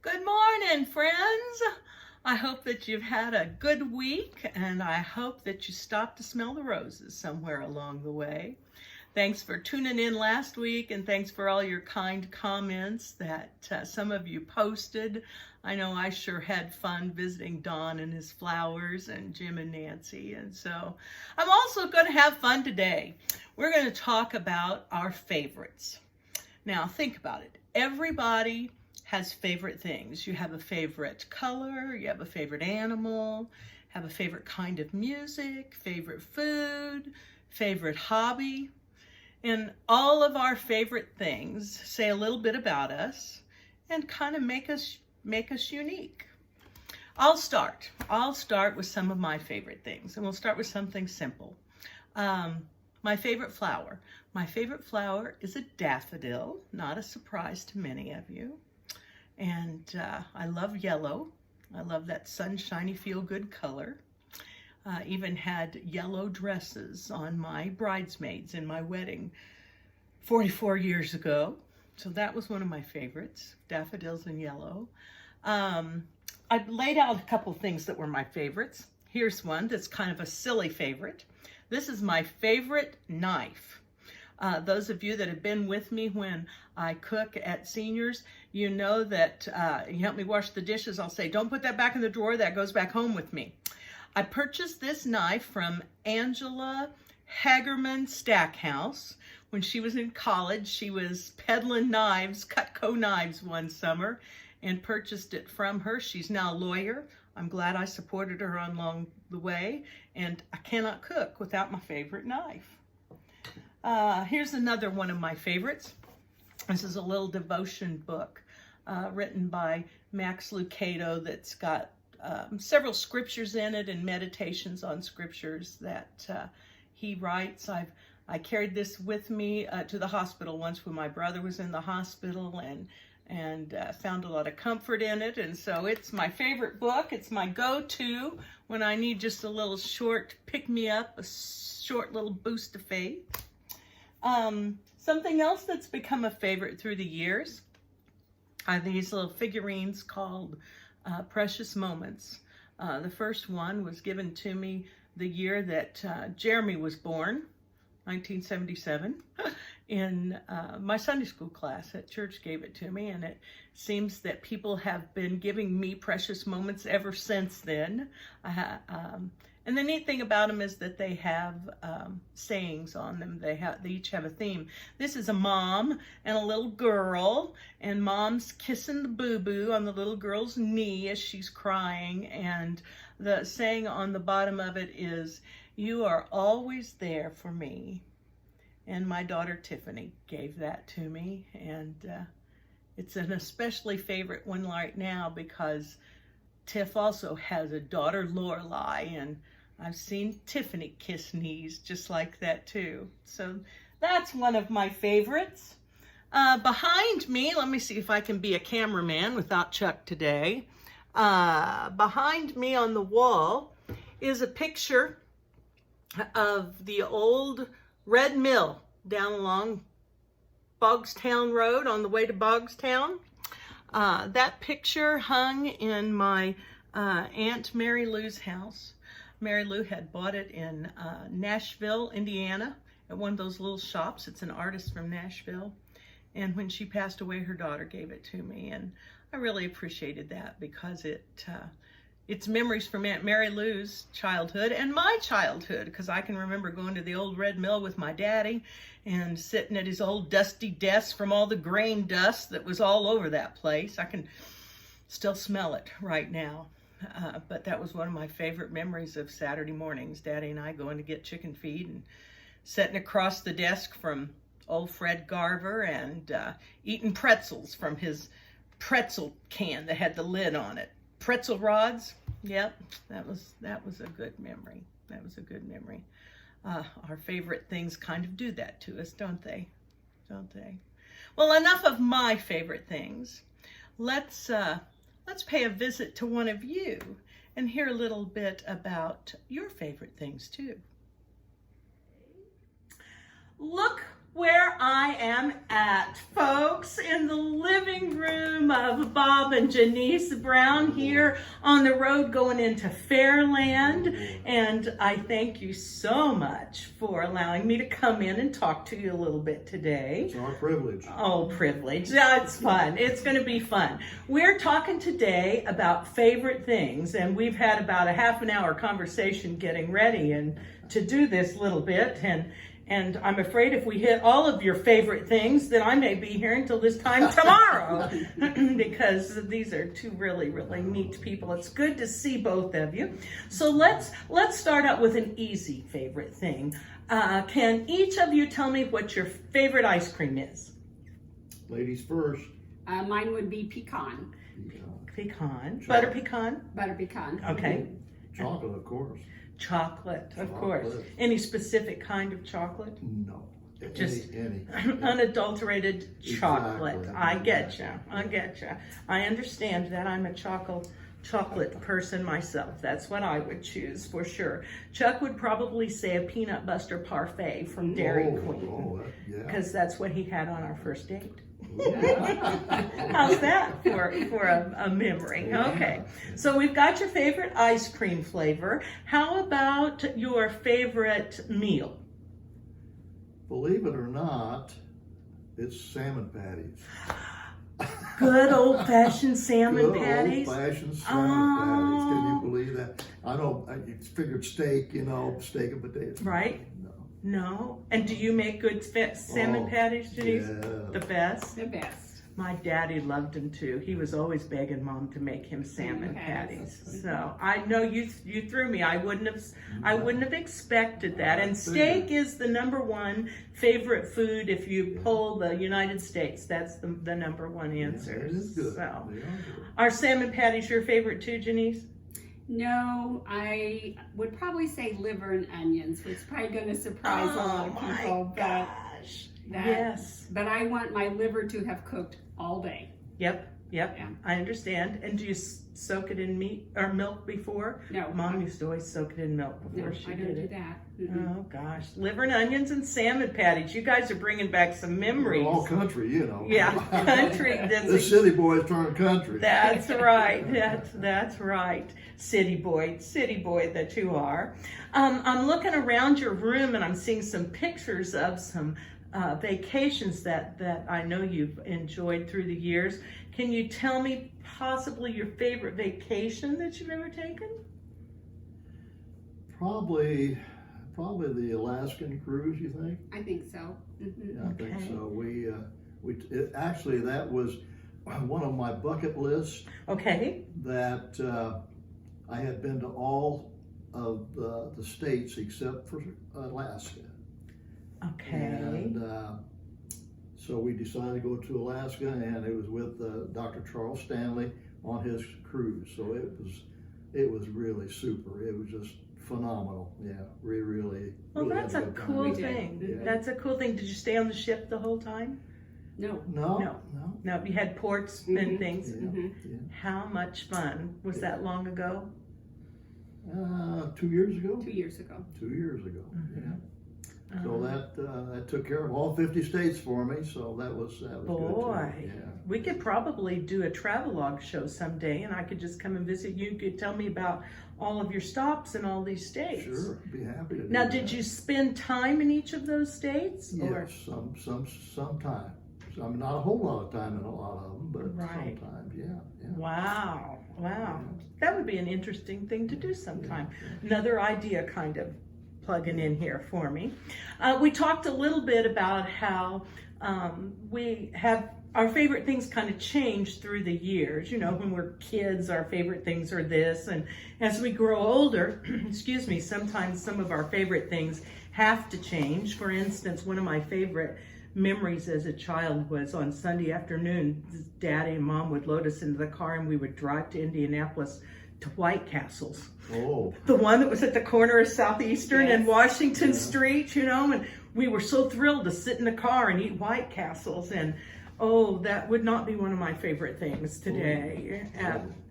Good morning, friends. I hope that you've had a good week, and I hope that you stopped to smell the roses somewhere along the way. Thanks for tuning in last week, and thanks for all your kind comments that some of you posted. I know I sure had fun visiting Don and his flowers and Jim and Nancy, and so I'm also going to have fun today. We're going to talk about our favorites. Now, think about it. Everybody has favorite things. You have a favorite color, you have a favorite animal, have a favorite kind of music, favorite food, favorite hobby. And all of our favorite things say a little bit about us and kind of make us unique. I'll start with some of my favorite things, and we'll start with something simple. My favorite flower. My favorite flower is a daffodil, not a surprise to many of you. And I love yellow. I love that sunshiny, feel-good color. Even had yellow dresses on my bridesmaids in my wedding 44 years ago. So that was one of my favorites, daffodils and yellow. I've laid out a couple things that were my favorites. Here's one that's kind of a silly favorite. This is my favorite knife. Those of you that have been with me when I cook at seniors, you know that you help me wash the dishes. I'll say, don't put that back in the drawer. That goes back home with me. I purchased this knife from Angela Hagerman Stackhouse. When she was in college, she was peddling knives, Cutco knives one summer, and purchased it from her. She's now a lawyer. I'm glad I supported her along the way, and I cannot cook without my favorite knife. Here's another one of my favorites. This is a little devotion book written by Max Lucado that's got several scriptures in it and meditations on scriptures that he writes. I carried this with me to the hospital once when my brother was in the hospital and found a lot of comfort in it. And so it's my favorite book. It's my go-to when I need just a little short pick-me-up, a short little boost of faith. Something else that's become a favorite through the years are these little figurines called Precious Moments. The first one was given to me the year that Jeremy was born, 1977, in my Sunday school class at church gave it to me, and it seems that people have been giving me precious moments ever since then. And the neat thing about them is that they have sayings on them. They each have a theme. This is a mom and a little girl, and mom's kissing the boo-boo on the little girl's knee as she's crying, and the saying on the bottom of it is, "You are always there for me." And my daughter Tiffany gave that to me, and it's an especially favorite one right now because Tiff also has a daughter, Lorelei, and I've seen Tiffany kiss knees just like that too. So that's one of my favorites. Behind me, let me see if I can be a cameraman without Chuck today. Behind me on the wall is a picture of the old red mill down along Bogstown Road on the way to Bogstown. That picture hung in my Aunt Mary Lou's house. Mary Lou had bought it in Nashville, Indiana, at one of those little shops. It's an artist from Nashville. And when she passed away, her daughter gave it to me. And I really appreciated that because it's memories from Aunt Mary Lou's childhood and my childhood, because I can remember going to the old red mill with my daddy and sitting at his old dusty desk from all the grain dust that was all over that place. I can still smell it right now. But that was one of my favorite memories of Saturday mornings, Daddy and I going to get chicken feed and sitting across the desk from old Fred Garver and eating pretzels from his pretzel can that had the lid on it. Pretzel rods, yep, that was a good memory. That was a good memory. Our favorite things kind of do that to us, don't they? Don't they? Well, enough of my favorite things. Let's pay a visit to one of you and hear a little bit about your favorite things too. Look where I am at, folks, in the living room room of Bob and Janice Brown here on the road going into Fairland. And I thank you so much for allowing me to come in and talk to you a little bit today. It's our privilege. Oh, privilege. That's fun. It's going to be fun. We're talking today about favorite things, and we've had about a half an hour conversation getting ready and to do this little bit. And I'm afraid if we hit all of your favorite things, then I may be here until this time tomorrow because these are two really, really neat people. It's good to see both of you. So let's start out with an easy favorite thing. Can each of you tell me what your favorite ice cream is? Ladies first. Mine would be pecan. Pecan. Butter pecan? Butter pecan. Okay. Chocolate, of course. Chocolate, of course. Any specific kind of chocolate? No. Just any. Unadulterated chocolate. Exactly. I get you. I understand that. I'm a chocolate person myself. That's what I would choose for sure. Chuck would probably say a peanut butter parfait from Dairy Queen. Because that's what he had on our first date. How's that for a memory? Okay, so we've got your favorite ice cream flavor. How about your favorite meal? Believe it or not, it's salmon patties. Good old-fashioned salmon patties. Old-fashioned salmon patties. Can you believe that? I know. I figured steak, steak and potatoes. Right. No. And do you make good salmon patties, Denise? Yeah. The best? The best. My daddy loved them too. He was always begging Mom to make him salmon patties. So I know you threw me. I wouldn't have expected that. And steak is the #1 favorite food if you poll the United States. That's the #1 answer. Yeah, it is good. So, are salmon patties your favorite too, Janice? No, I would probably say liver and onions, which is probably going to surprise a lot of people. Gosh. Yes. But I want my liver to have cooked all day. Yep. Yeah. I understand. And do you soak it in meat or milk before? No. Mom used to always soak it in milk before she did it. I don't do that. Oh gosh, liver and onions and salmon patties. You guys are bringing back some memories. All country, Yeah, country. The city boys turn country. That's right. That's right. City boy that you are. I'm looking around your room and I'm seeing some pictures of some vacations that I know you've enjoyed through the years. Can you tell me possibly your favorite vacation that you've ever taken? Probably the Alaskan cruise. You think? I think so. Yeah, I think so. Actually that was one of my bucket lists. Okay. That I had been to all of the states except for Alaska. Okay. And so we decided to go to Alaska, and it was with Dr. Charles Stanley on his cruise. So it was really super. It was just phenomenal. Yeah, really. Well, that's a cool time. thing. Yeah. That's a cool thing. Did you stay on the ship the whole time? No. No. You had ports and things. Yeah. How much fun was that? Long ago? 2 years ago. 2 years ago. 2 years ago. Mm-hmm. Yeah. So that took care of all 50 states for me. So that was good. Boy, Yeah. we could probably do a travelogue show someday, and I could just come and visit you. You could tell me about all of your stops in all these states. Sure, be happy to do Now, that. did you spend time in each of those states? Yes, Or? some time. I mean, not a whole lot of time in a lot of them, but Right. sometimes, yeah. Wow. That would be an interesting thing to do sometime. Another idea kind of plugging in here for me. We talked a little bit about how we have our favorite things kind of change through the years. When we're kids, our favorite things are this, and as we grow older, sometimes some of our favorite things have to change. For instance, one of my favorite memories as a child was on Sunday afternoon, Daddy and Mom would load us into the car and we would drive to Indianapolis to White Castles. Oh. The one that was at the corner of Southeastern and Washington Yeah. Street, and we were so thrilled to sit in the car and eat White Castles. And that would not be one of my favorite things today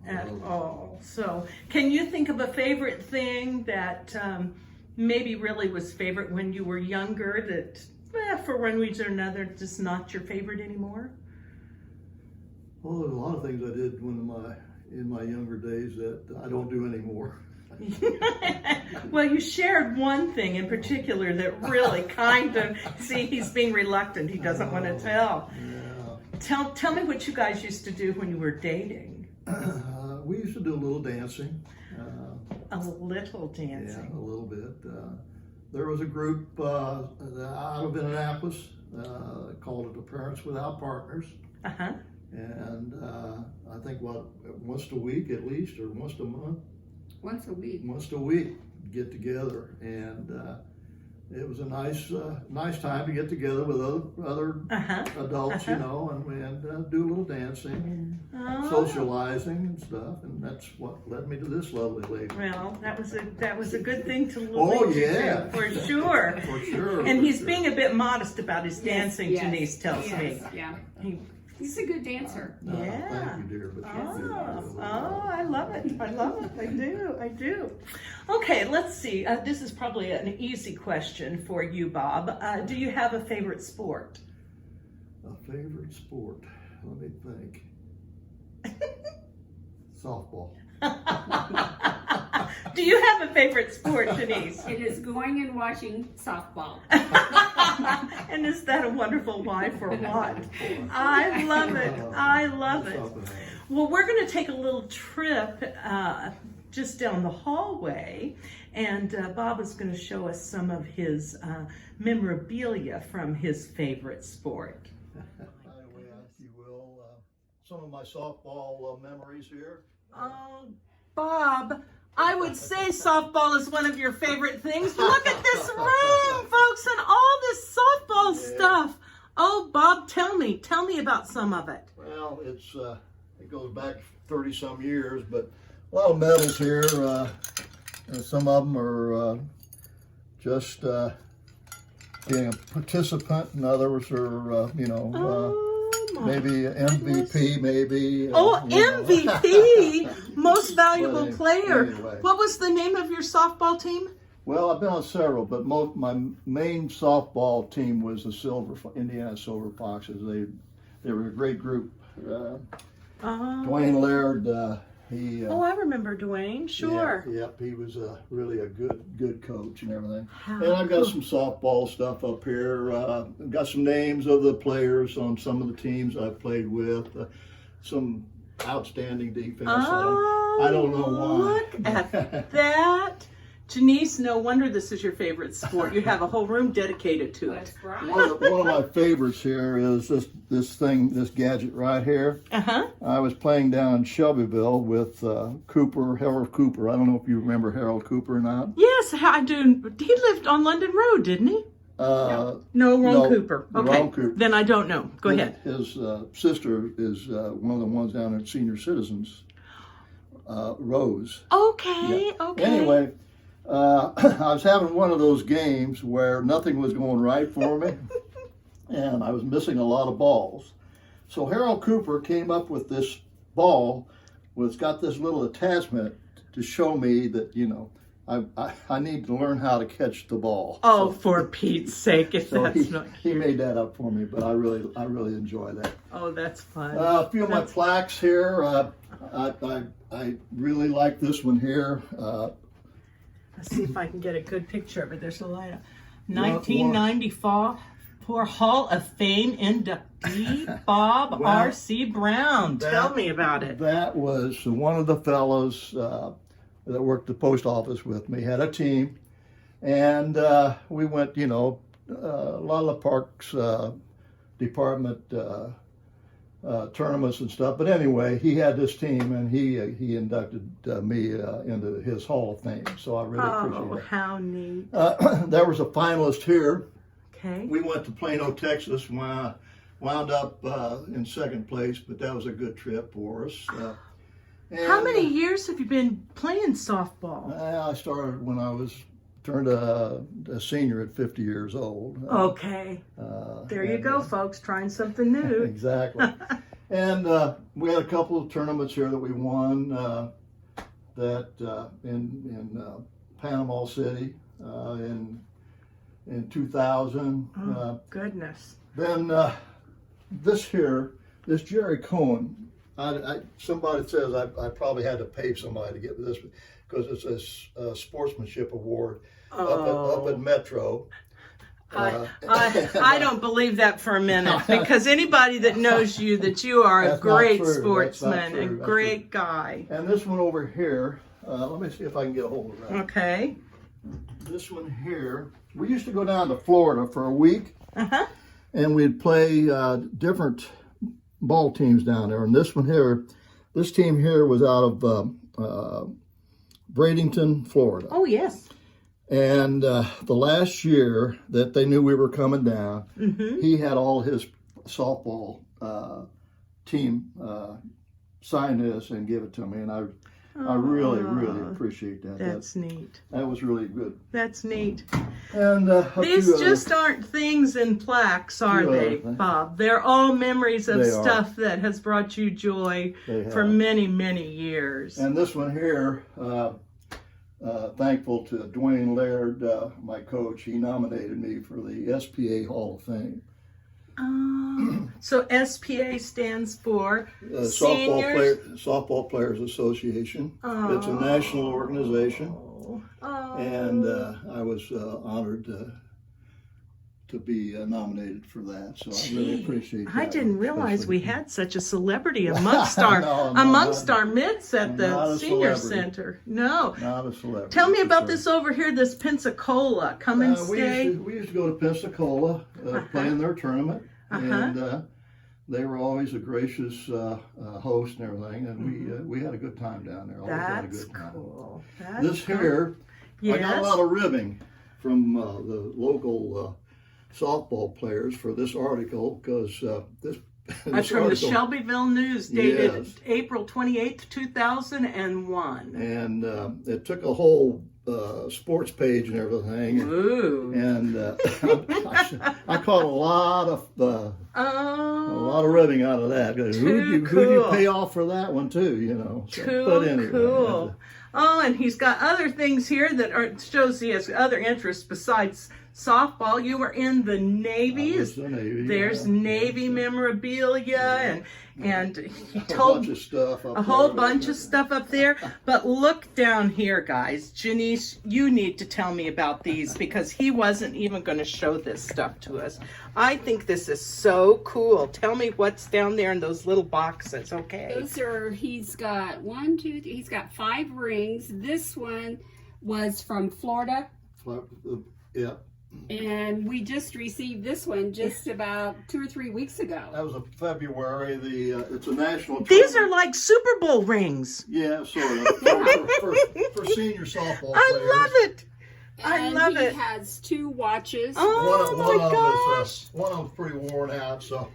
at all. So can you think of a favorite thing that maybe really was favorite when you were younger that for one reason or another just not your favorite anymore? Well, there's a lot of things I did in my younger days that I don't do anymore. Well, you shared one thing in particular that really kind of, see, he's being reluctant. He doesn't want to tell. Yeah. Tell me what you guys used to do when you were dating. We used to do a little dancing. A little dancing. Yeah, a little bit. There was a group out of Indianapolis called it the Parents Without Partners. Uh-huh. And I think once a week at least, or once a month. Once a week. Once a week, get together, and it was a nice time to get together with other adults, you know, and do a little dancing, and socializing and stuff, and that's what led me to this lovely lady. Well, that was a good thing to Oh lead you yeah, to, for sure. For sure. And he's sure. being a bit modest about his dancing. Yes, Denise tells me. Yeah. He, He's a good dancer. Yeah. Thank you, dear. But I love it. I love it. I do. Okay, let's see. This is probably an easy question for you, Bob. Do you have a favorite sport? A favorite sport? Let me think. Softball. Do you have a favorite sport, Denise? It is going and watching softball. And is that a wonderful wife or what? I love it. I love it. Well, we're going to take a little trip just down the hallway, and Bob is going to show us some of his memorabilia from his favorite sport. Anyway, if you will, some of my softball memories here. Oh, Bob, I would say softball is one of your favorite things. Look at this room, folks, and all this softball stuff. Oh, Bob, tell me about some of it. Well, it goes back 30-some years, but a lot of medals here. And some of them are just being a participant, and others are, maybe MVP, maybe. MVP, most valuable player. Anyway. What was the name of your softball team? Well, I've been on several, but my main softball team was the Indiana Silver Foxes. They were a great group. Dwayne Laird, I remember Dwayne. Sure. Yep, he was really a good coach and everything. And I've got some softball stuff up here. I've got some names of the players on some of the teams I've played with. Some outstanding defense. I don't know why. Look at that. Janice, no wonder this is your favorite sport. You have a whole room dedicated to it. That's right. One of my favorites here is this gadget right here. I was playing down in Shelbyville with Harold Cooper. I don't know if you remember Harold Cooper or not. Yes, I do. He lived on London Road, didn't he? No, wrong Cooper. Okay, wrong Cooper. Then I don't know. Go ahead. His sister is one of the ones down at Senior Citizens, Rose. Okay, Yeah. okay. Anyway, I was having one of those games where nothing was going right for me, and I was missing a lot of balls. So Harold Cooper came up with this ball, it's got this little attachment to show me that, I need to learn how to catch the ball. Oh, for Pete's sake, if So that's not... he made that up for me, but I really enjoy that. Oh, that's fun. A few of my plaques here. I really like this one here. Let's see if I can get a good picture of it. There's a light. 1994 Hall of Fame inductee Bob R.C. Brown. Tell me about it. That was one of the fellows that worked the post office with me. Had a team, and we went, a lot of the parks department tournaments and stuff. But anyway, he had this team, and he inducted me into his Hall of Fame. So I really appreciate it. Oh, how neat. There was a finalist here. Okay. We went to Plano, Texas. Wound up in second place, but that was a good trip for us. How many years have you been playing softball? I started when I turned a senior at 50 years old. Okay. There you go, folks, trying something new. Exactly. And we had a couple of tournaments here that we won in Panama City in 2000. Oh, goodness. Then this Jerry Cohen Somebody says I probably had to pay somebody to get this because it's a sportsmanship award up at Metro. I don't believe that for a minute, because anybody that knows you, that you are a great sportsman and great guy. And this one over here, let me see if I can get a hold of that. Okay. This one here, we used to go down to Florida for a week, and we'd play different ball teams down there. And this one here, this team here was out of Bradenton, Florida. Oh, yes. And the last year that they knew we were coming down, he had all his softball team sign this and give it to me. And I really, really appreciate that. That's neat. That was really good. That's neat. And these just aren't things in plaques, are they, Bob? They're all memories of stuff that has brought you joy for many, many years. And this one here, thankful to Dwayne Laird, my coach. He nominated me for the SPA Hall of Fame. So SPA stands for Softball Players Association. It's a national organization. And I was honored to be nominated for that. So I really appreciate that. I didn't realize we had such a celebrity amongst our midst at the senior center. No. Not a celebrity. Tell me about this over here, this Pensacola. Come and stay. We used to go to Pensacola, play in their tournament. And they were always a gracious host and everything. And we had a good time down there. Always had a good time. Cool. This here, I got a lot of ribbing from the local softball players for this article, because this That's from the Shelbyville News, dated April 28th, 2001. And it took a whole sports page and everything. Ooh. And I caught a lot of ribbing out of that. Who'd you pay off for that one too, you know? So, but anyway, cool. Oh, and he's got other things here that shows he has other interests besides softball. You were in the Navy. There's Navy memorabilia, and he told a whole bunch of stuff up there. But look down here, guys. Janice, you need to tell me about these, because he wasn't even going to show this stuff to us. I think this is so cool. Tell me what's down there in those little boxes, okay? Those are, he's got he's got 5 rings. This one was from Florida. Yeah. And we just received this one just about 2 or 3 weeks ago. That was February. It's a national. These are like Super Bowl rings. Yeah, sort of. For senior softball players. I love it. I love it. He has 2 watches. Oh my gosh. One of them's pretty worn out, so.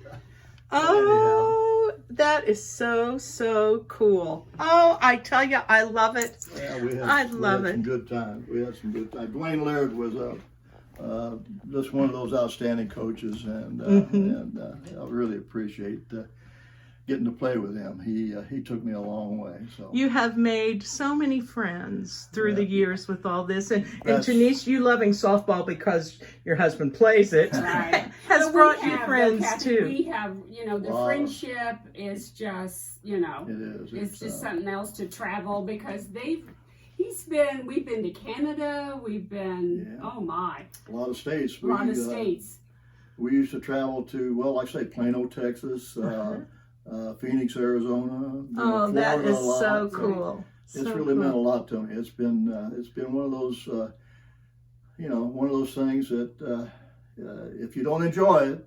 Oh, that is so cool. Oh, I tell you, I love it. Yeah, we had some good times. Dwayne Laird was just one of those outstanding coaches, and I really appreciate getting to play with him. He took me a long way. So you have made so many friends through the years with all this, and Janice, you loving softball because your husband plays it, has brought you friends too. We have, the friendship is just, it's just something else to travel, because we've been to Canada, we've been, oh my. A lot of states. States. We used to travel to, like I say, Plano, Texas, Phoenix, Arizona. Oh, Florida, that is so cool. It's really meant a lot to me. It's been one of those, one of those things that if you don't enjoy it,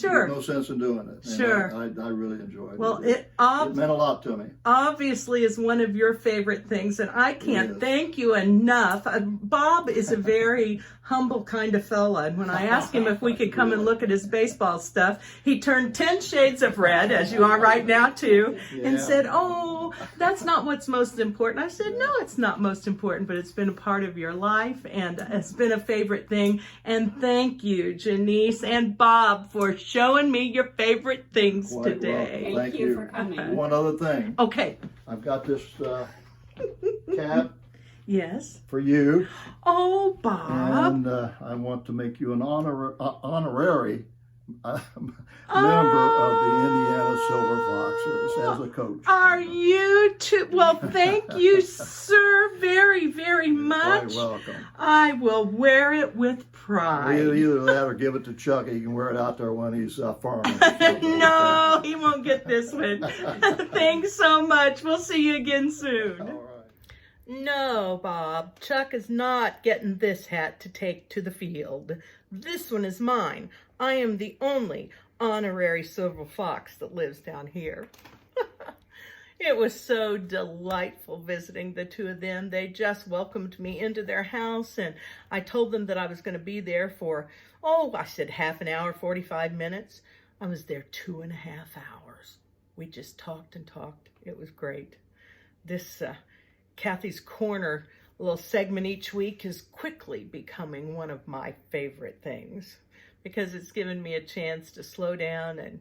there's no sense in doing it. And I really enjoyed it. Well, it meant a lot to me. Obviously is one of your favorite things, and I can't thank you enough. Bob is a very humble kind of fella, and when I asked him if we could come and look at his baseball stuff, he turned 10 shades of red, as you are right now too, and said, "Oh, that's not what's most important." I said, "No, it's not most important, but it's been a part of your life, and it's been a favorite thing." And thank you, Janice and Bob, for showing me your favorite things today. Thank you for coming. One other thing. Okay. I've got this cap. Yes. For you. Oh, Bob. And I want to make you an honorary member of the Indiana Silver Foxes as a coach. Are you too? Well, thank you, sir, very, very much. You're quite welcome. I will wear it with pride. We'll either that or give it to Chuck. He can wear it out there when he's farming. No, he won't get this one. Thanks so much. We'll see you again soon. All right. No, Bob, Chuck is not getting this hat to take to the field. This one is mine. I am the only honorary silver fox that lives down here. It was so delightful visiting the two of them. They just welcomed me into their house, and I told them that I was going to be there for, I said half an hour, 45 minutes. I was there 2.5 hours. We just talked and talked. It was great. This Kathy's Corner little segment each week is quickly becoming one of my favorite things because it's given me a chance to slow down and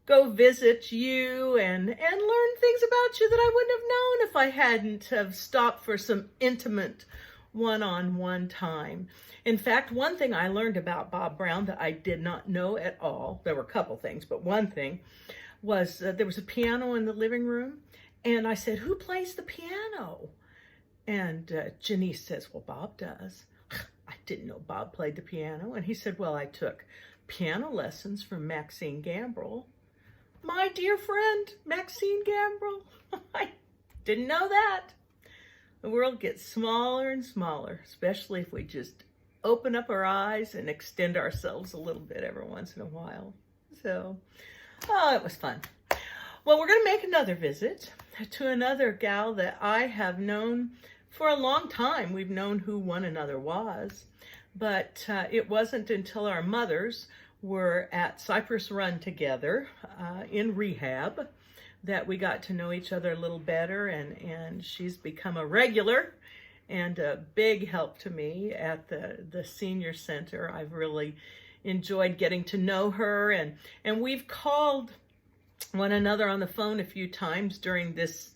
go visit you and learn things about you that I wouldn't have known if I hadn't have stopped for some intimate one-on-one time. In fact, one thing I learned about Bob Brown that I did not know at all, there were a couple things, but one thing was there was a piano in the living room. And I said, who plays the piano? And Janice says, well, Bob does. I didn't know Bob played the piano. And he said, well, I took piano lessons from Maxine Gambrell. My dear friend, Maxine Gambrell. I didn't know that. The world gets smaller and smaller, especially if we just open up our eyes and extend ourselves a little bit every once in a while. So, it was fun. Well, we're going to make another visit to another gal that I have known for a long time. We've known who one another was, but it wasn't until our mothers were at Cypress Run together in rehab that we got to know each other a little better, and she's become a regular and a big help to me at the senior center. I've really enjoyed getting to know her, and we've called one another on the phone a few times during this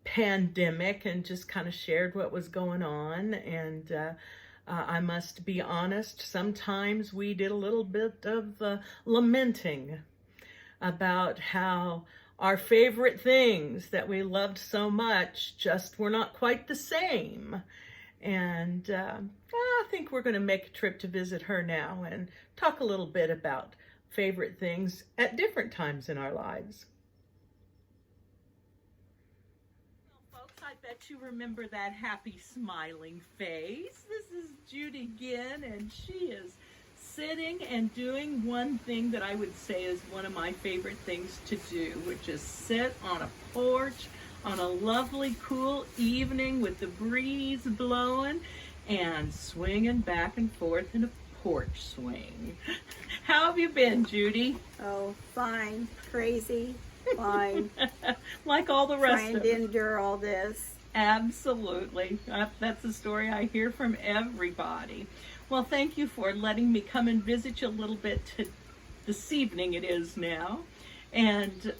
pandemic and just kind of shared what was going on. And I must be honest, sometimes we did a little bit of lamenting about how our favorite things that we loved so much just were not quite the same. And I think we're going to make a trip to visit her now and talk a little bit about favorite things at different times in our lives. Well, folks, I bet you remember that happy smiling face. This is Judy Ginn, and she is sitting and doing one thing that I would say is one of my favorite things to do, which is sit on a porch on a lovely cool evening with the breeze blowing and swinging back and forth in a porch swing. How have you been, Judy? Oh, fine. Crazy. Fine. Like all the rest Trying of to us. endure all this. Absolutely. That's the story I hear from everybody. Well, thank you for letting me come and visit you a little bit this evening it is now. And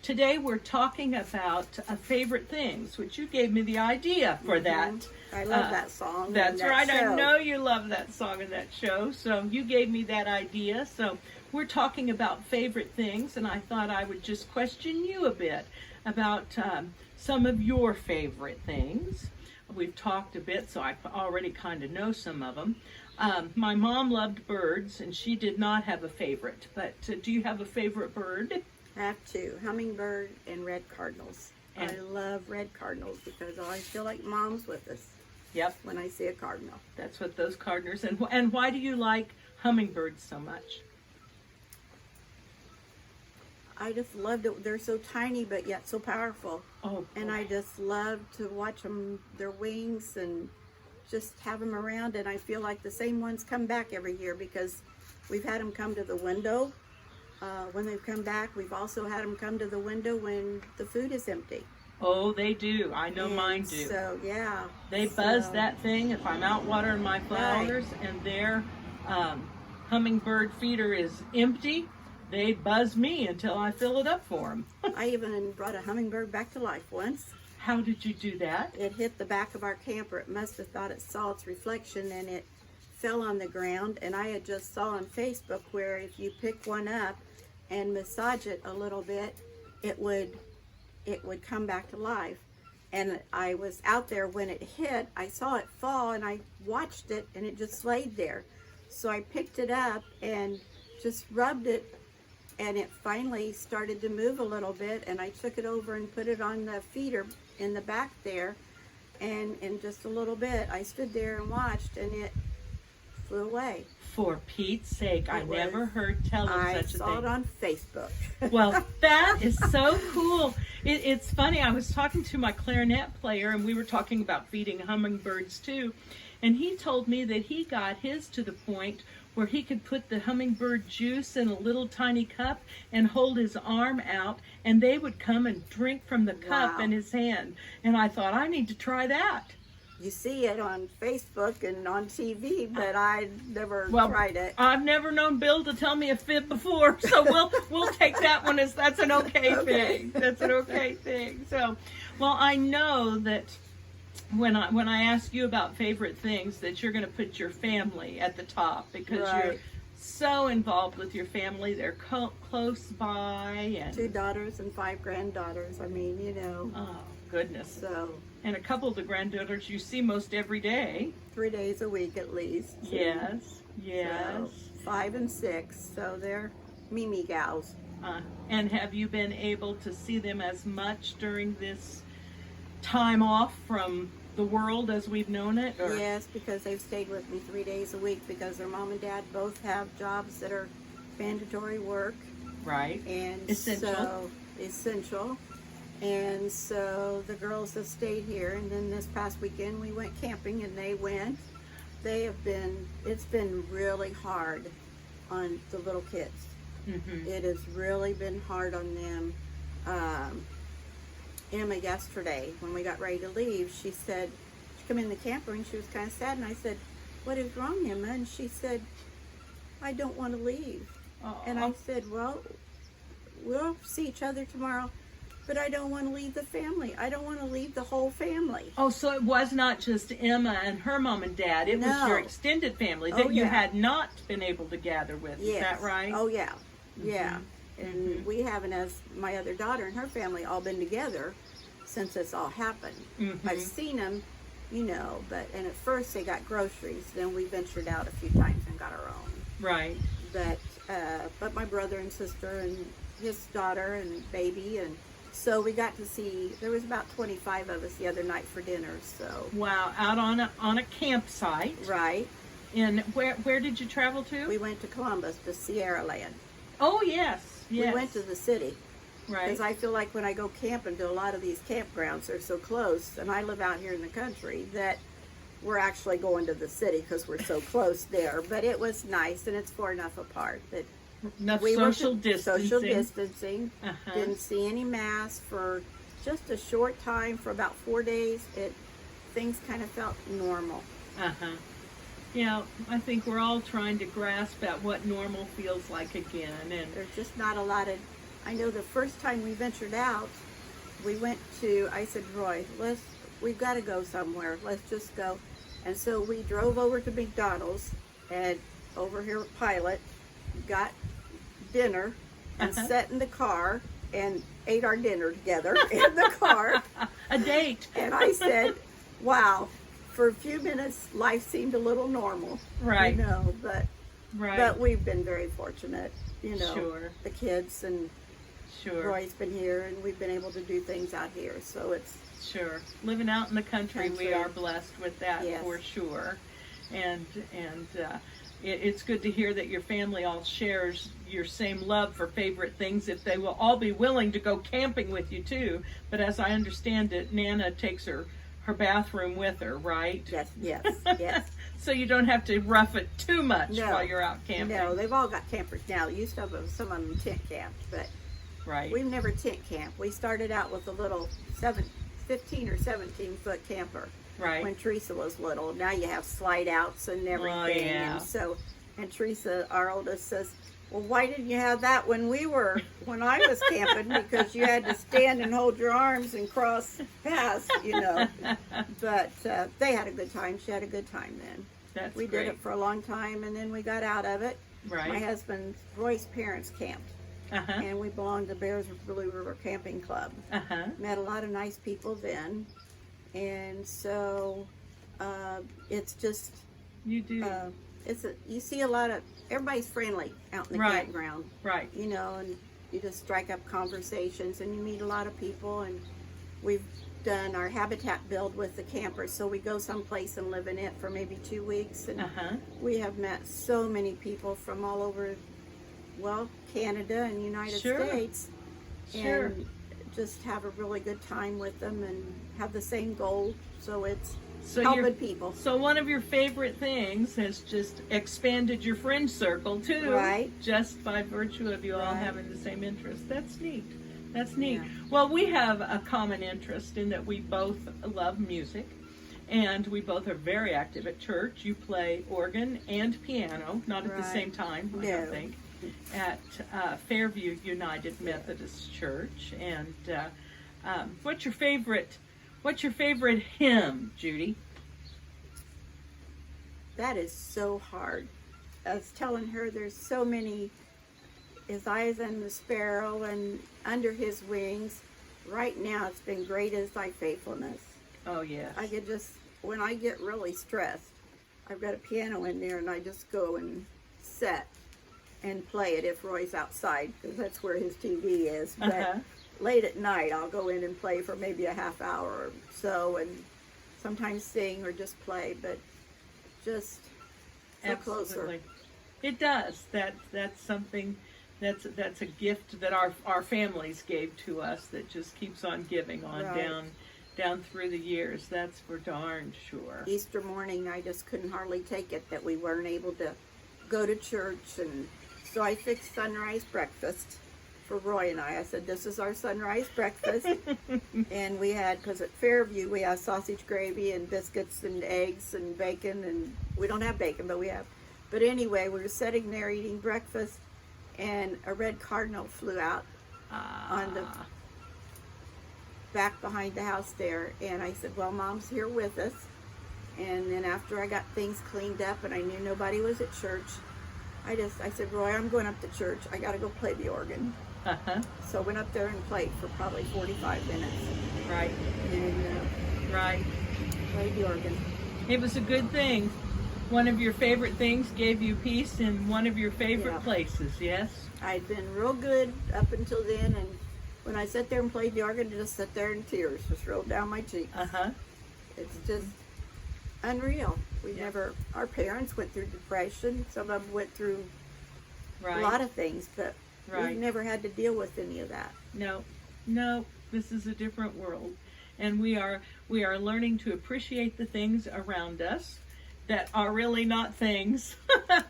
today we're talking about favorite things, which you gave me the idea for that. I love that song. That's and that right. show. I know you love that song and that show. So you gave me that idea. So we're talking about favorite things, and I thought I would just question you a bit about some of your favorite things. We've talked a bit, so I already kind of know some of them. My mom loved birds, and she did not have a favorite. But do you have a favorite bird? I have two, hummingbird and red cardinals. And- I love red cardinals because I always feel like Mom's with us Yep, when I see a cardinal. that's what those cardinals. And why do you like hummingbirds so much? I just loved it. They're so tiny but yet so powerful. Oh, And I just love to watch them, their wings, and just have them around. And I feel like the same ones come back every year because we've had them come to the window. When they've come back, we've also had them come to the window when the food is empty. oh, they do. I know mine do. So, yeah. They buzz So, that thing if I'm out watering my flowers and their hummingbird feeder is empty. They buzz me until I fill it up for them. I even brought a hummingbird back to life once. How did you do that? It hit the back of our camper. It must have thought it saw its reflection, and it fell on the ground, and I had just saw on Facebook where if you pick one up and massage it a little bit, it would come back to life. And I was out there when it hit. I saw it fall, and I watched it, and it just laid there. So I picked it up and just rubbed it, and it finally started to move a little bit, and I took it over and put it on the feeder in the back there, and in just a little bit I stood there and watched, and it flew away. For Pete's sake, I never heard tell of such a thing. I saw it on Facebook. Well, that is so cool. It's funny, I was talking to my clarinet player, and we were talking about feeding hummingbirds too, and he told me that he got his to the point where he could put the hummingbird juice in a little tiny cup and hold his arm out, and they would come and drink from the cup in his hand. And I thought, I need to try that. You see it on Facebook and on TV, but I never tried it. I've never known Bill to tell me a fib before, so we'll take that one as that's an okay thing. That's an okay thing. So, well, I know that when I ask you about favorite things, that you're going to put your family at the top, because you're so involved with your family. They're close by, and 2 daughters and 5 granddaughters. I mean, you know. Oh goodness. So. And a couple of the granddaughters you see most every day. 3 days a week at least. Yes. So 5 and 6. So they're Mimi gals. And have you been able to see them as much during this time off from the world as we've known it? Or? Yes, because they've stayed with me 3 days a week, because their mom and dad both have jobs that are mandatory work. Right. And essential. So essential. And so the girls have stayed here, and then this past weekend we went camping, and they went. It's been really hard on the little kids. Mm-hmm. It has really been hard on them. Emma yesterday, when we got ready to leave, she said, she came in the camper and she was kind of sad, and I said, "What is wrong, Emma?" And she said, "I don't want to leave." Aww. And I said, "Well, we'll see each other tomorrow, but I don't want to leave the family. I don't want to leave the whole family." Oh, so it was not just Emma and her mom and dad. It was your extended family that you had not been able to gather with. Yes. Is that right? Oh, yeah. Mm-hmm. Yeah. And we haven't, as my other daughter and her family, all been together since this all happened. Mm-hmm. I've seen them, you know, and at first they got groceries. Then we ventured out a few times and got our own. Right. But my brother and sister and his daughter and baby, and so we got to see, there was about 25 of us the other night for dinner. So wow, out on a campsite. Right. And where did you travel to? We went to Columbus, to Sierra Land. Oh, yes. We went to the city. Right. Because I feel like when I go camping to a lot of these campgrounds, they're so close, and I live out here in the country, that we're actually going to the city because we're so close there. But it was nice, and it's far enough apart that enough social distancing. Social distancing. Didn't see any mass for just a short time, for about 4 days. Things kind of felt normal. Yeah, I think we're all trying to grasp at what normal feels like again. And there's just not a lot of, I know the first time we ventured out, I said, "Roy, we've got to go somewhere. Let's just go." And so we drove over to McDonald's, and over here at Pilot, got dinner, and sat in the car and ate our dinner together in the car. A date. And I said, wow. For a few minutes, life seemed a little normal, right? You know, but we've been very fortunate, you know. Sure. The kids and Roy's been here, and we've been able to do things out here. So it's living out in the country. We are blessed with that, for sure. And it's good to hear that your family all shares your same love for favorite things. If they will all be willing to go camping with you too. But as I understand it, Nana takes her bathroom with her, right? Yes. So you don't have to rough it too much while you're out camping. No, they've all got campers now. Used to have some of them tent camped, but we've never tent camped. We started out with a little 15 or 17 foot camper. Right. When Teresa was little. Now you have slide outs and everything. Oh, yeah. And Teresa, our oldest, says, "Well, why didn't you have that when I was camping? Because you had to stand and hold your arms and cross paths, you know." But they had a good time. She had a good time then. That's we great. did it for a long time, and then we got out of it. Right. My husband's Roy's parents camped, and we belonged to Bears Blue River Camping Club. Met a lot of nice people then, and so it's just You do. You see a lot of everybody's friendly out in the campground, Right. you know, and you just strike up conversations, and you meet a lot of people. And we've done our habitat build with the campers, so we go someplace and live in it for maybe 2 weeks, and we have met so many people from all over, well, Canada and United States, and just have a really good time with them and have the same goal. So it's helping people. So one of your favorite things has just expanded your friend circle too, right? Just by virtue of you all having the same interest. That's neat. That's neat. Yeah. Well, we have a common interest in that we both love music, and we both are very active at church. You play organ and piano, not at the same time, I don't think, at Fairview United Methodist Church. And what's your favorite hymn, Judy? That is so hard. I was telling her there's so many. His eyes on the sparrow and under his wings. Right now it's been great is thy faithfulness. Oh, yes. I could just, when I get really stressed, I've got a piano in there and I just go and set and play it if Roy's outside, because that's where his TV is. But late at night I'll go in and play for maybe a half hour or so, and sometimes sing or just play, but just so closer. It does. That's something. That's a gift that our families gave to us that just keeps on giving on down through the years. That's for darn sure. Easter morning, I just couldn't hardly take it that we weren't able to go to church, and so I fixed sunrise breakfast for Roy and I. I said, this is our sunrise breakfast. And we had, because at Fairview we have sausage gravy and biscuits and eggs and bacon, and we don't have bacon, but we have. But anyway, we were sitting there eating breakfast, and a red cardinal flew out on the back behind the house there. And I said, well, Mom's here with us. And then after I got things cleaned up and I knew nobody was at church, I said, Roy, I'm going up to church. I got to go play the organ. So I went up there and played for probably 45 minutes. Right. And played the organ. It was a good thing. One of your favorite things gave you peace in one of your favorite places, yes? I'd been real good up until then, and when I sat there and played the organ, I just sat there in tears just rolled down my cheeks. It's just unreal. Our parents went through depression. Some of them went through a lot of things, but we've never had to deal with any of that. No, this is a different world. And we are learning to appreciate the things around us that are really not things.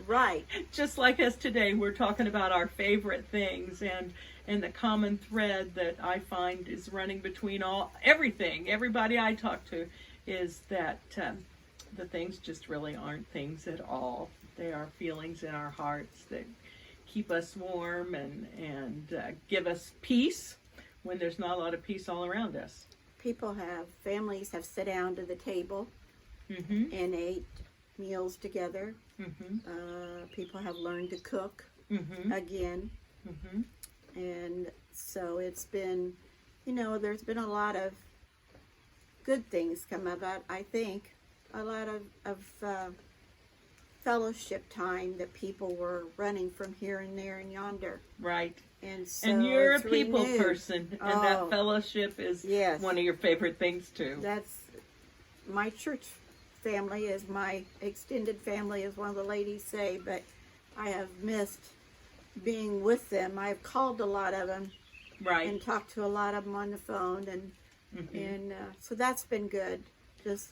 Right. Just like us today, we're talking about our favorite things, and the common thread that I find is running between everybody I talk to, is that the things just really aren't things at all. They are feelings in our hearts that keep us warm and give us peace when there's not a lot of peace all around us. Families have sat down to the table and ate meals together. People have learned to cook again. And so it's been, there's been a lot of good things come of it. I think a lot of fellowship time that people were running from here and there and yonder. Right. And so you're a people person, and that fellowship is one of your favorite things too. That's my church family, is my extended family, as one of the ladies say, but I have missed being with them. I've called a lot of them and talked to a lot of them on the phone, and so that's been good.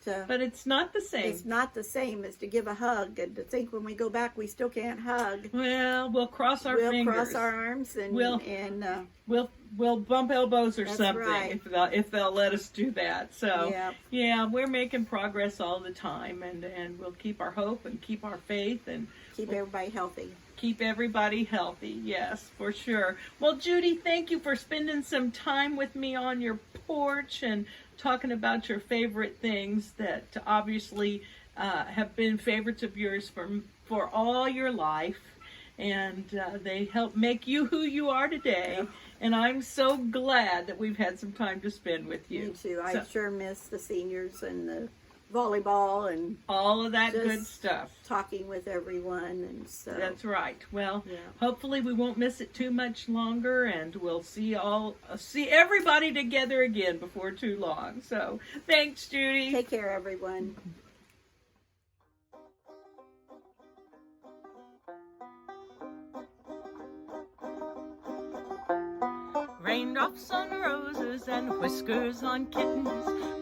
But it's not the same. It's not the same as to give a hug, and to think when we go back we still can't hug. Well, we'll cross our fingers. We'll cross our arms and we'll bump elbows or that's something right. if they'll let us do that. So yeah, we're making progress all the time, and we'll keep our hope and keep our faith and keep everybody healthy. Keep everybody healthy, yes, for sure. Well, Judy, thank you for spending some time with me on your porch and talking about your favorite things that obviously have been favorites of yours for all your life, and they help make you who you are today. Yeah. And I'm so glad that we've had some time to spend with you. Me too. I sure miss the seniors and the volleyball and all of that just good stuff. Talking with everyone, and so that's right. Well, yeah. Hopefully we won't miss it too much longer, and we'll see everybody together again before too long. So thanks, Judy. Take care, everyone. Raindrops on roses and whiskers on kittens,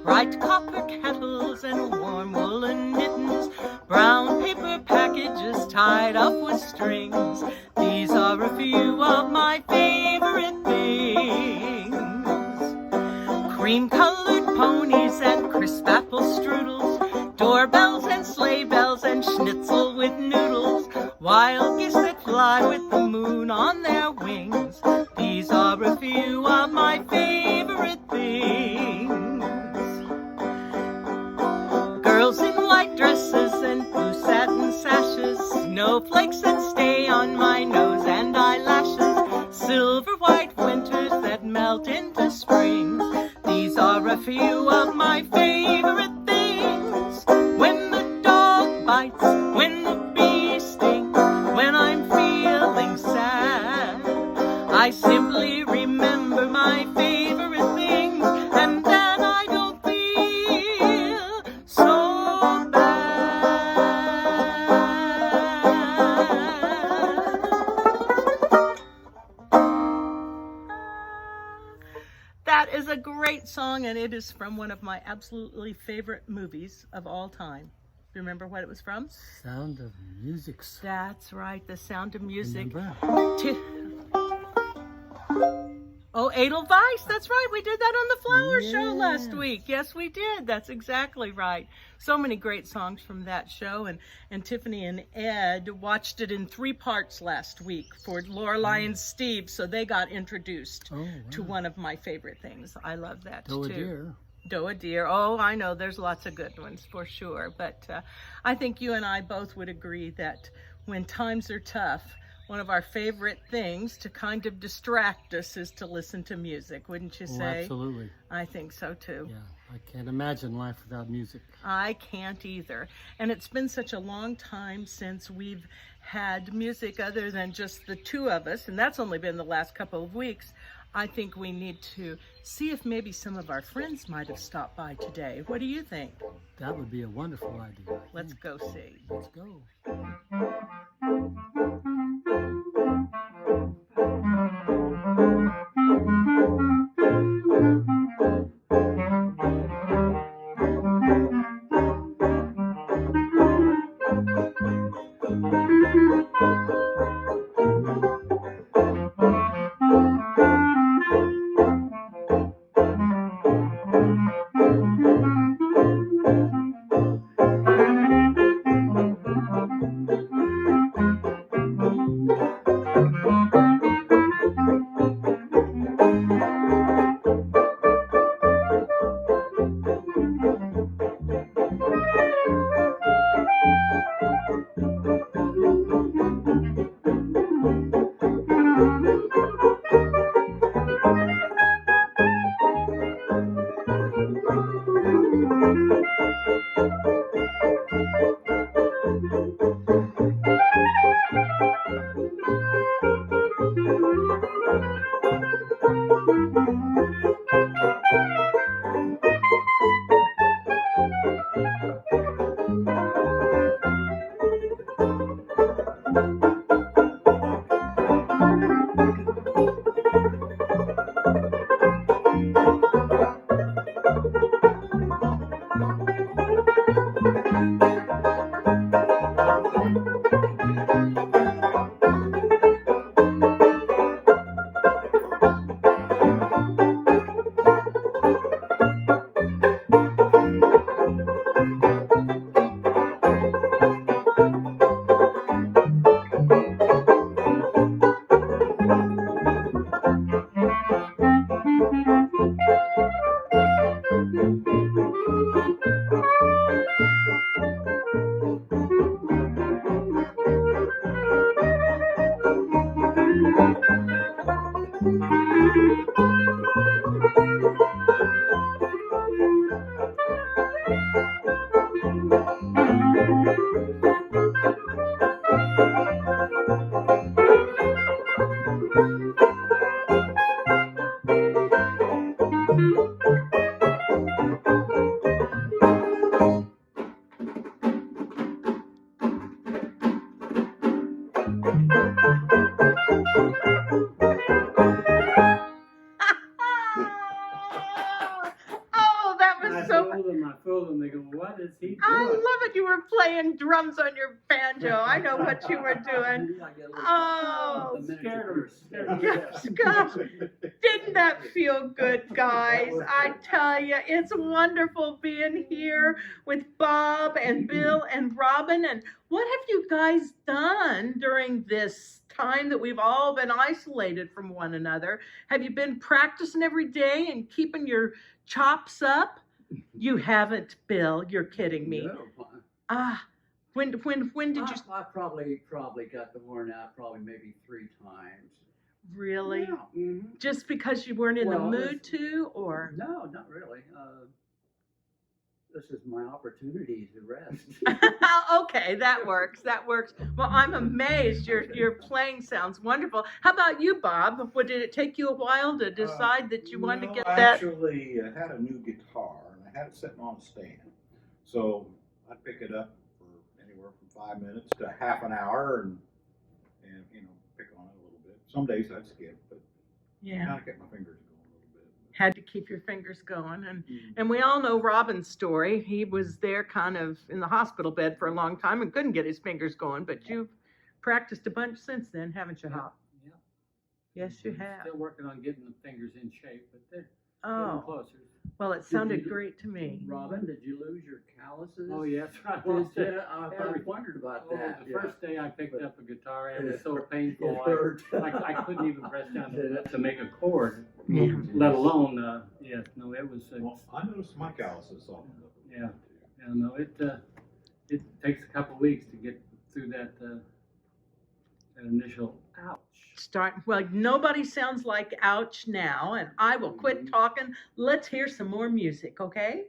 bright copper kettles and warm woolen mittens, brown paper packages tied up with strings. These are a few of my favorite things. Cream-colored ponies and crisp apple strudels, doorbells and sleigh bells and schnitzel with noodles, wild geese that fly with the moon on their wings. These are a few of my favorite things. Girls in white dresses and blue satin sashes, snowflakes that stay on my nose and eyelashes, silver white winters that melt into springs. These are a few of my favorite things. When the dog bites, when the bee stings, when I'm feeling sad, I simply remember my favorite things, and then I don't feel so bad. That is a great song, and it is from one of my absolutely favorite movies of all time. Remember what it was from? Sound of Music. That's right, The Sound of Music. Remember? Oh, Edelweiss, that's right. We did that on the Flower Show last Yes. week. Yes, we did. That's exactly right. So many great songs from that show. And Tiffany and Ed watched it in 3 parts last week for Lorelai and Steve. So they got introduced to one of my favorite things. I love that Doe too. Deer. Doe Deer. Oh, I know. There's lots of good ones for sure. But I think you and I both would agree that when times are tough, one of our favorite things to kind of distract us is to listen to music, wouldn't you Oh, say? absolutely. I think so too. Yeah, I can't imagine life without music. I can't either. And it's been such a long time since we've had music other than just the two of us, and that's only been the last couple of weeks. I think we need to see if maybe some of our friends might have stopped by today. What do you think? That would be a wonderful idea. Let's go see. Let's go. Oh, that was so. I told them, they go, what is he doing? I love it. You were playing drums on your banjo. I know what you were doing. Oh, yes, gosh. Didn't that feel good, guys? I tell you, it's wonderful being here with Bob and Bill and Robin. And what have you guys done during this time that we've all been isolated from one another? Have you been practicing every day and keeping your chops up? You haven't, Bill. You're kidding me. No. When did you? I probably got the worn out probably maybe 3 times. Really? Yeah. Mm-hmm. Just because you weren't in the Well, mood to, or? No, not really. This is my opportunity to rest. Okay, that works. That works. Well, I'm amazed. Your playing sounds wonderful. How about you, Bob? What, did it take you a while to decide that you wanted to get I that? actually had a new guitar and I had it sitting on a stand. So I'd pick it up for anywhere from 5 minutes to half an hour and pick on it a little bit. Some days I'd skip, but Yeah. kind of kept my fingers going a little bit. Had to keep your fingers going, and we all know Robin's story. He was there kind of in the hospital bed for a long time and couldn't get his fingers going, but you've practiced a bunch since then, haven't you, Hop? Yeah. Yes, you have. Still working on getting the fingers in shape, but they're Oh, getting closer. well, it sounded great to me. Robin, did you lose your calluses? Oh, yeah, that's right. Did you? I wondered about that. The first day I picked up a guitar, it was so It painful. hurt. I couldn't even press down to make a chord, Yeah. let alone, yes, no, it was, Well, I noticed my calluses softened up. a little Yeah. bit, too. you know, it takes a couple weeks to get through that initial ouch. Well, nobody sounds like ouch now, and I will quit talking. Let's hear some more music, okay?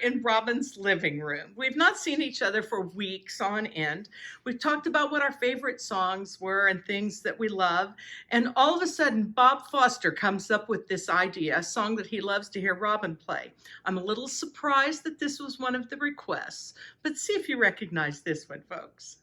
In Robin's living room. We've not seen each other for weeks on end. We've talked about what our favorite songs were and things that we love. And all of a sudden, Bob Foster comes up with this idea, a song that he loves to hear Robin play. I'm a little surprised that this was one of the requests, but see if you recognize this one, folks.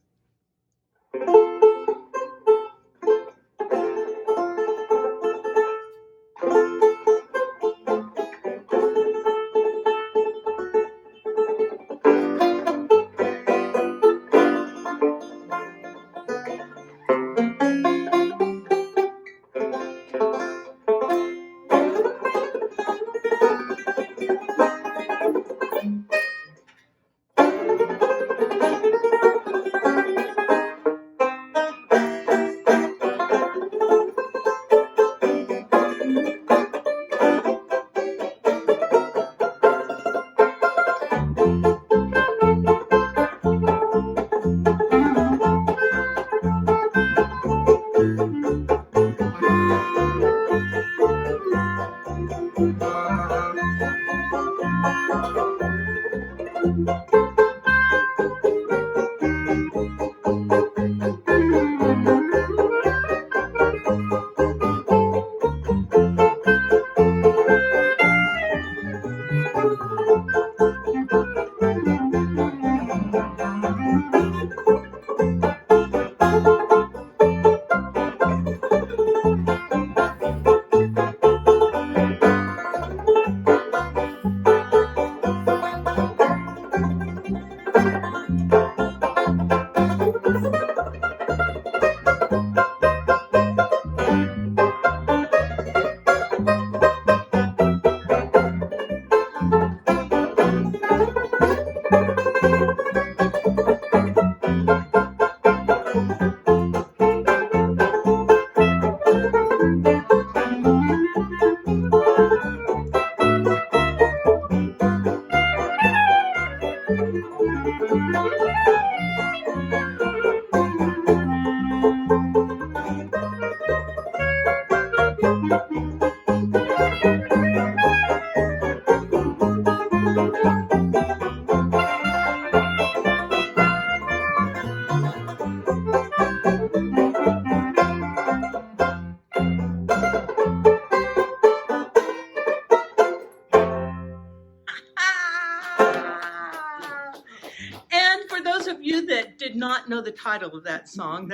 And for those of you that did not know the title of that song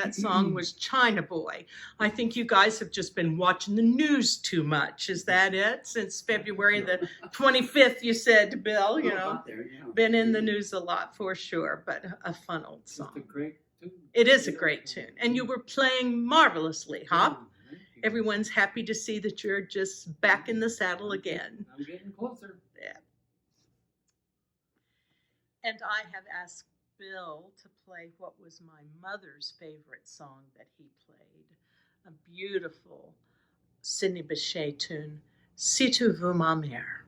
was China Boy. I think you guys have just been watching the news too much. Is that it? Since February the 25th, you said, Bill, you know, been in the news a lot for sure, but a fun old song. It's a great tune. It is a great tune. And you were playing marvelously, Hop. Everyone's happy to see that you're just back in the saddle again. I'm getting closer. Yeah. And I have asked Bill to play what was my mother's favorite song that he played. A beautiful Sidney Bechet tune, Si tu veux ma mère.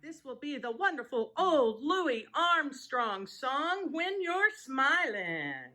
This will be the wonderful old Louis Armstrong song, When You're Smiling.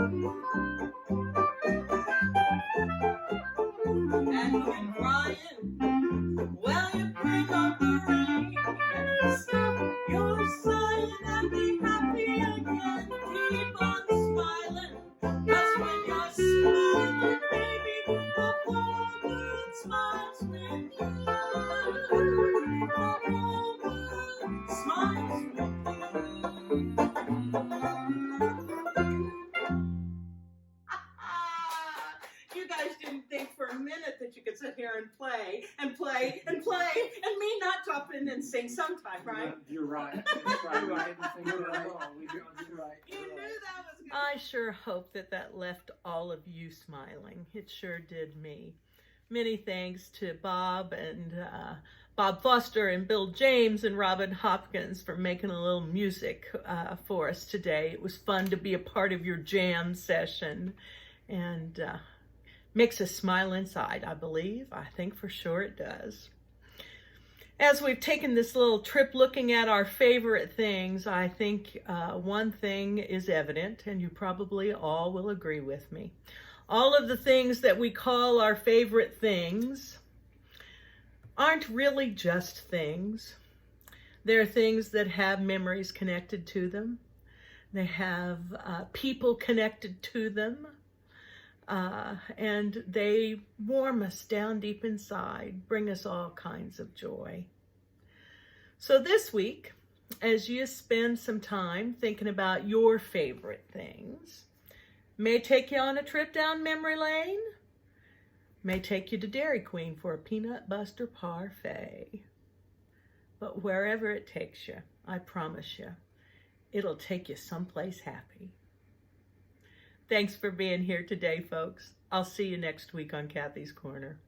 And you're crying, well, you bring on the rain. You're sighing and be happy again. Keep on smiling, 'cause when you're smiling, baby, the whole world smiles with you. The whole world smiles with you. You guys didn't think for a minute that you could sit here and play and play and play and me not drop in and sing sometime, right? You're right. You're right. You're right. You knew that was good. I sure hope that left all of you smiling. It sure did me. Many thanks to Bob and Bob Foster and Bill James and Robin Hopkins for making a little music for us today. It was fun to be a part of your jam session, and makes us smile inside, I believe. I think for sure it does. As we've taken this little trip looking at our favorite things, I think one thing is evident, and you probably all will agree with me. All of the things that we call our favorite things aren't really just things. They're things that have memories connected to them. They have people connected to them. And they warm us down deep inside, bring us all kinds of joy. So this week, as you spend some time thinking about your favorite things, may take you on a trip down memory lane, may take you to Dairy Queen for a peanut butter parfait. But wherever it takes you, I promise you, it'll take you someplace happy. Thanks for being here today, folks. I'll see you next week on Kathy's Corner.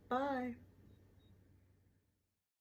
Bye.